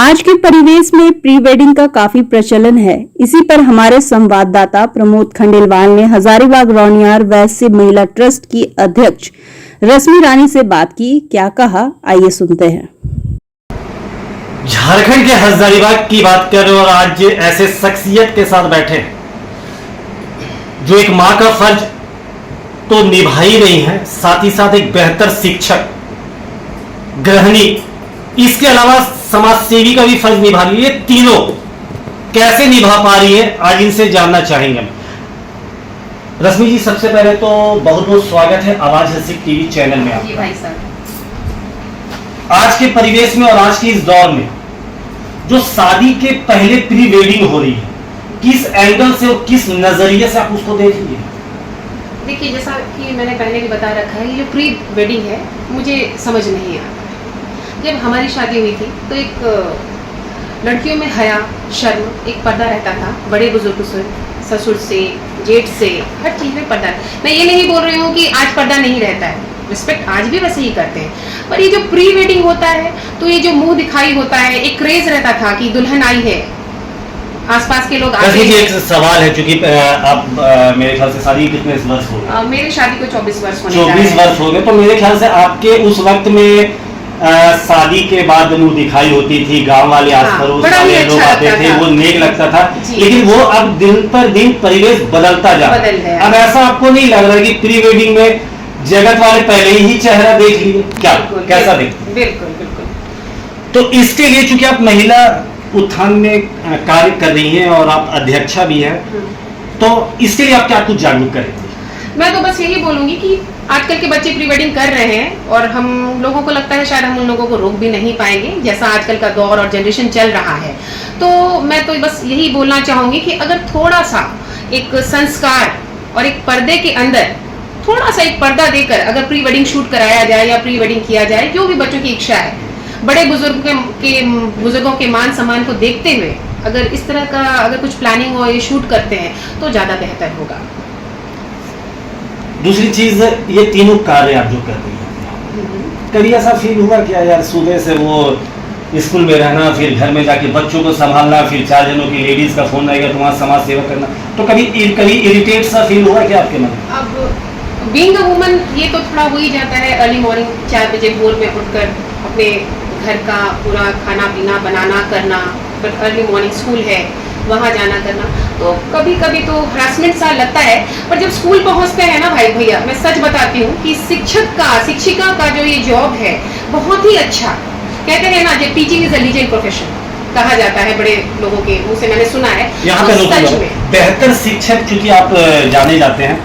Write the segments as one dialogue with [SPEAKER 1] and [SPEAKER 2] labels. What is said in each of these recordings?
[SPEAKER 1] आज के परिवेश में प्री वेडिंग का काफी प्रचलन है। इसी पर हमारे संवाददाता प्रमोद खंडेलवाल ने हजारीबाग रौनियार वैश्य महिला ट्रस्ट की अध्यक्ष रश्मि रानी से बात की। क्या कहा, आइए सुनते हैं।
[SPEAKER 2] झारखंड के हजारीबाग की बात करें और आज ऐसे शख्सियत के साथ बैठे जो एक मां का फर्ज तो निभा ही रही है, साथ ही साथ एक बेहतर शिक्षक, गृहिणी, इसके अलावा समाज सेवी का भी फर्ज निभा रही है। तीनों कैसे निभा पा रही है, आज इनसे जानना चाहेंगे। रश्मि जी, सबसे पहले तो बहुत बहुत स्वागत है आवाज हसीब टीवी चैनल में आपका।
[SPEAKER 3] भाई साहब,
[SPEAKER 2] आज के परिवेश में और आज के इस दौर में जो शादी के पहले प्री वेडिंग हो रही है, किस एंगल से और किस नजरिए से आप उसको देख रही है?
[SPEAKER 3] देखिए, जैसा कि मैंने पहले भी बता रखा है, ये जो प्री वेडिंग है मुझे समझ नहीं आता। जब हमारी शादी हुई थी तो एक लड़कियों में हया, शर्म, एक पर्दा रहता था। बड़े बुजुर्ग से, ससुर से, जेठ से, हर चीज़ में पर्दा। मैं ये नहीं बोल रही हूँ कि आज पर्दा नहीं रहता है, रिस्पेक्ट आज भी वैसे ही करते हैं, पर ये जो प्री वेडिंग होता है तो ये जो मुंह दिखाई होता है, एक क्रेज रहता था कि दुल्हन आई है, आसपास के लोग आते हैं।
[SPEAKER 2] एक सवाल है, क्योंकि आप मेरे ख्याल से शादी कितने वर्ष हो गए?
[SPEAKER 3] मेरी शादी को 24 वर्ष होने
[SPEAKER 2] 24 वर्ष हो गए। तो मेरे ख्याल से आपके उस वक्त में शादी के बाद मुंह दिखाई होती थी, गांव वाले आस पड़ोस वाले लोग आते थे, वो नेक लगता था। लेकिन वो अब दिन पर दिन परिवेश बदलता जा रहा है। अब ऐसा आपको नहीं लग रहा कि प्री वेडिंग में जगत वाले पहले ही चेहरा देख लिए? क्या कैसा देखते?
[SPEAKER 3] बिल्कुल बिल्कुल।
[SPEAKER 2] तो इसके लिए चूंकि आप महिला उत्थान में कार्य कर रही हैं और आप अध्यक्षा भी हैं, तो इसके लिए आप क्या कुछ जागरूक करेंगे?
[SPEAKER 3] मैं तो बस यही बोलूंगी कि आजकल के बच्चे प्री वेडिंग कर रहे हैं और हम लोगों को लगता है शायद हम उन लोगों को रोक भी नहीं पाएंगे, जैसा आजकल का दौर और जनरेशन चल रहा है। तो मैं तो बस यही बोलना चाहूंगी कि अगर थोड़ा सा एक संस्कार और एक पर्दे के अंदर थोड़ा सा एक पर्दा देकर अगर प्री वेडिंग शूट कराया जाए या प्री वेडिंग किया जाए, जो भी बच्चों की इच्छा है, बड़े बुजुर्गों के मान सम्मान को देखते हुए अगर इस तरह का अगर कुछ प्लानिंग हो, ये शूट करते हैं तो ज्यादा बेहतर होगा।
[SPEAKER 2] दूसरी चीज, ये तीनों कार्य आप जो कर रही हैं, कभी ऐसा फील हुआ क्या यार, सुबह से वो स्कूल में रहना, फिर घर में जाके बच्चों को संभालना, फिर 4 जनों की लेडीज का फोन आएगा, तुम्हारा समाज सेवा करना, तो कभी इरिटेट सा फील हुआ क्या आपके मन में?
[SPEAKER 3] अब बीइंग अ वुमन ये तो थोड़ा हो ही जाता है। अर्ली मॉर्निंग 4 बजे भोर में उठकर अपने घर का पूरा खाना पीना बनाना करना, फिर अर्ली मॉर्निंग स्कूल है वहाँ जाना करना, तो कभी कभी तो हरासमेंट सा लगता है। पर जब स्कूल पहुँचते हैं ना भाई भैया, मैं सच बताती हूँ कि शिक्षिका का जो ये जॉब है बहुत ही अच्छा। कहते हैं ना, जो teaching is a legend profession कहा जाता है, बड़े लोगों के मुंह से मैंने सुना है।
[SPEAKER 2] यहाँ पे सच में बेहतर शिक्षक, क्योंकि आप जाने जाते हैं,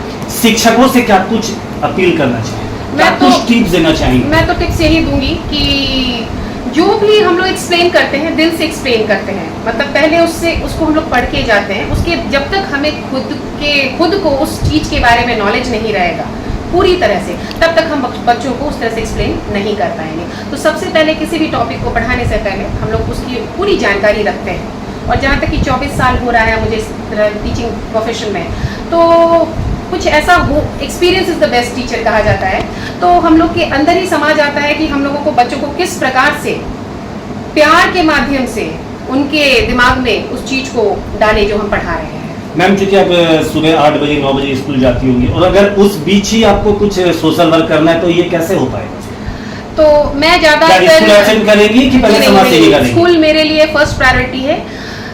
[SPEAKER 2] शिक्षकों से क्या कुछ अपील करना चाहिए? मैं तो कुछ टिप्स देना चाहेंगे? मैं
[SPEAKER 3] तो टिप्स यही दूंगी कि जो भी हम लोग एक्सप्लेन करते हैं, दिल से एक्सप्लेन करते हैं, मतलब पहले उसको हम लोग पढ़ के जाते हैं। उसके जब तक हमें खुद को उस चीज के बारे में नॉलेज नहीं रहेगा पूरी तरह से, तब तक हम बच्चों को उस तरह से एक्सप्लेन नहीं कर पाएंगे। तो सबसे पहले किसी भी टॉपिक को पढ़ाने से पहले हम लोग उसकी पूरी जानकारी रखते हैं। और जहाँ तक कि 24 साल हो रहा है मुझे इस तरह टीचिंग प्रोफेशन में, तो कुछ ऐसा हो, experience is the best teacher कहा जाता है। तो हम लोग के अंदर ही समा जाता है कि हम लोगों को बच्चों को किस प्रकार से प्यार के माध्यम से उनके दिमाग में उस चीज को डालें जो हम पढ़ा रहे हैं।
[SPEAKER 2] मैम, चूंकि आप सुबह 8 बजे 9 बजे स्कूल जाती होंगी, और अगर उस बीच ही आपको कुछ सोशल वर्क करना है, तो ये कैसे हो पाएगा?
[SPEAKER 3] तो मैं ज्यादातर
[SPEAKER 2] करेंगी कि पहले समाज सेवी करेंगी?
[SPEAKER 3] स्कूल मेरे लिए फर्स्ट प्रायोरिटी है।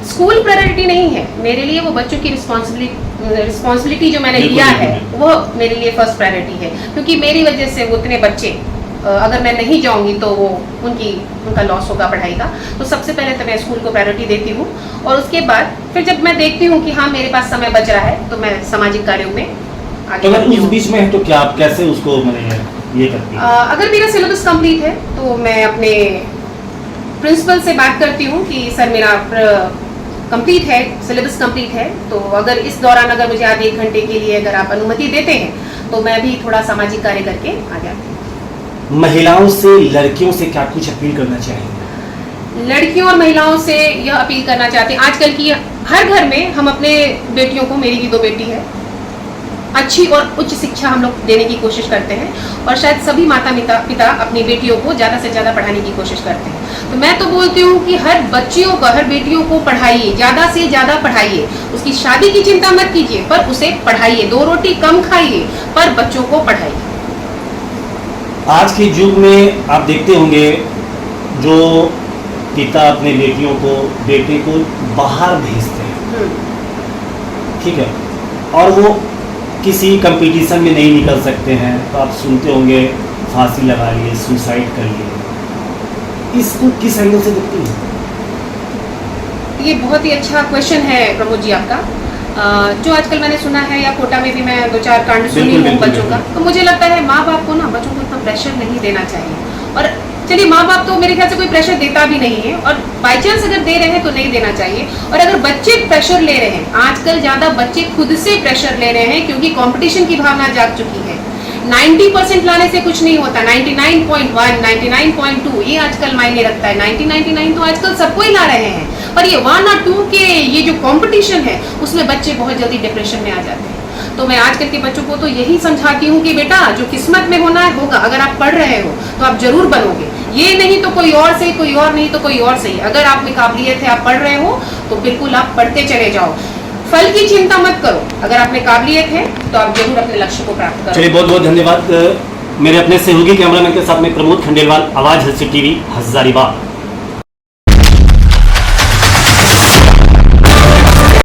[SPEAKER 3] स्कूल प्रायोरिटी नहीं है मेरे लिए, वो बच्चों की रिस्पॉन्सिबिलिटी जो मैंने लिया है वो मेरे लिए फर्स्ट प्रायोरिटी है। क्योंकि मेरी वजह से उतने बच्चे, अगर मैं नहीं जाऊंगी तो वो उनका लॉस होगा पढ़ाई का। तो सबसे पहले तो मैं स्कूल को प्रायोरिटी देती हूँ, और उसके बाद फिर जब मैं देखती हूँ कि हाँ मेरे पास समय बच रहा है, तो मैं सामाजिक कार्यों में आगे बढ़ती हूँ।
[SPEAKER 2] उस बीच में है तो क्या आप कैसे उसको ये करती हैं?
[SPEAKER 3] अगर मेरा सिलेबस कंप्लीट है तो मैं अपने प्रिंसिपल से बात करती हूँ कि सर मेरा कंप्लीट है, सिलेबस कंप्लीट है, तो अगर इस दौरान अगर मुझे आधे 1 घंटे के लिए अगर आप अनुमति देते हैं तो मैं भी थोड़ा सामाजिक कार्य करके आ जाती हूँ।
[SPEAKER 2] महिलाओं से, लड़कियों से क्या कुछ अपील करना चाहेंगे?
[SPEAKER 3] लड़कियों और महिलाओं से यह अपील करना चाहते हैं, आजकल की हर घर में हम अपने बेटियों को, मेरी भी 2 बेटी है, अच्छी और उच्च शिक्षा हम लोग देने की कोशिश करते हैं और शायद सभी माता पिता अपनी बेटियों को ज़्यादा से ज़्यादा पढ़ाने की कोशिश करते हैं। तो मैं तो बोलती हूँ कि हर बच्चियों को, हर बेटियों को पढ़ाइए, ज़्यादा से ज़्यादा पढ़ाइए। उसकी शादी की चिंता मत कीजिए, पर उसे पढ़ाइए। 2 रोटी कम खाइए, पर बच्चों को पढ़ाइए।
[SPEAKER 2] आज के युग में आप देखते होंगे जो पिता अपने बेटे को बाहर भेजते हैं, ठीक है, और वो किसी कंपटीशन में नहीं निकल सकते हैं, तो आप सुनते होंगे फांसी लगा लिए, सुसाइड कर लिए। इसको किस एंगल से देखती हैं?
[SPEAKER 3] ये बहुत ही अच्छा क्वेश्चन है प्रमोद जी आपका। जो आजकल मैंने सुना है या कोटा में भी मैं 2-4 कांड सुनी हूँ बच्चों का, तो मुझे लगता है माँ बाप को ना बच्चों को इतना प्रेशर नहीं देना चाहिए। और चलिए, माँ बाप तो मेरे ख्याल से कोई प्रेशर देता भी नहीं है, और बाई चांस अगर दे रहे हैं तो नहीं देना चाहिए। और अगर बच्चे प्रेशर ले रहे हैं, आजकल ज्यादा बच्चे खुद से प्रेशर ले रहे हैं क्योंकि कंपटीशन की भावना जाग चुकी है। 90% लाने से कुछ नहीं होता, 99.1, 99.2 ये आजकल मायने रखता है। 99 तो आजकल सबको ही ला रहे हैं, पर ये 1 और 2 के ये जो कंपटीशन है उसमें बच्चे बहुत जल्दी डिप्रेशन में आ जाते हैं। तो मैं आजकल के बच्चों को तो यही समझाती हूँ कि बेटा, जो किस्मत में होना है होगा। अगर आप पढ़ रहे हो तो आप जरूर बनोगे, ये नहीं तो कोई और सही, कोई और नहीं तो कोई और सही। अगर आप में काबिलियत है, आप पढ़ रहे हो, तो बिल्कुल आप पढ़ते चले जाओ। फल की चिंता मत करो, अगर आप में काबिलियत है तो आप जरूर अपने लक्ष्य को प्राप्त करो।
[SPEAKER 2] चलिए, बहुत बहुत धन्यवाद। मेरे अपने सहयोगी कैमरामैन के साथ में प्रमोद खंडेलवाल, आवाज हंसी टीवी, हजारीबाग।